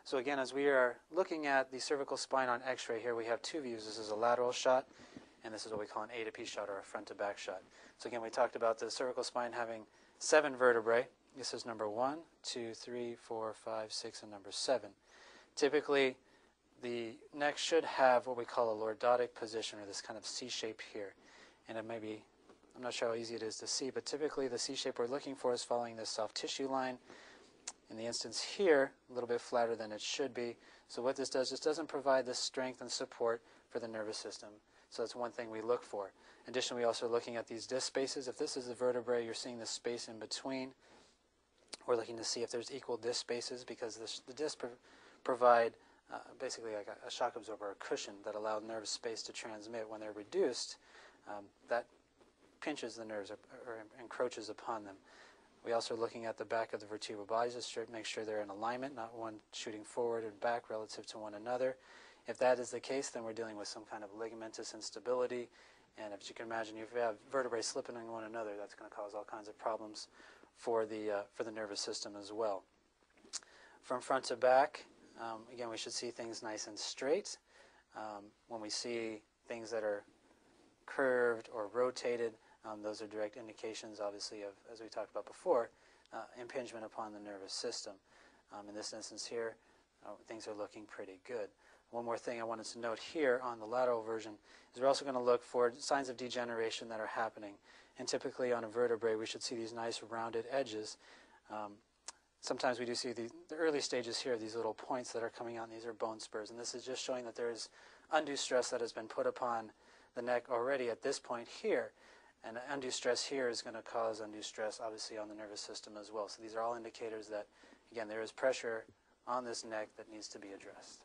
So again, as we are looking at the cervical spine on x-ray here, we have two views. This is a lateral shot, and this is what we call an A to P shot, or a front to back shot. So again, we talked about the cervical spine having 7 vertebrae. This is number 1, 2, 3, 4, 5, 6, and number 7. Typically, the neck should have what we call a lordotic position, or this kind of C shape here. And it may be, I'm not sure how easy it is to see, but typically the C shape we're looking for is following this soft tissue line. In the instance here, a little bit flatter than it should be. So what this does, just doesn't provide the strength and support for the nervous system. So that's one thing we look for. Additionally, we also are looking at these disc spaces. If this is the vertebrae, you're seeing the space in between. We're looking to see if there's equal disc spaces, because the discs provide basically like a shock absorber, a cushion that allows nerve space to transmit. When they're reduced, that pinches the nerves or encroaches upon them. We also are looking at the back of the vertebral bodies to make sure they're in alignment, not one shooting forward and back relative to one another. If that is the case, then we're dealing with some kind of ligamentous instability. And if you can imagine, if you have vertebrae slipping on one another, that's going to cause all kinds of problems for the nervous system as well. From front to back, again, we should see things nice and straight. When we see things that are curved or rotated, those are direct indications, obviously, of, as we talked about before, impingement upon the nervous system. In this instance here, things are looking pretty good. One more thing I wanted to note here on the lateral version is we're also going to look for signs of degeneration that are happening. And typically on a vertebrae, we should see these nice rounded edges. Sometimes we do see the early stages here, these little points that are coming out, and these are bone spurs. And this is just showing that there is undue stress that has been put upon the neck already at this point here. And undue stress here is going to cause undue stress, obviously, on the nervous system as well. So these are all indicators that, again, there is pressure on this neck that needs to be addressed.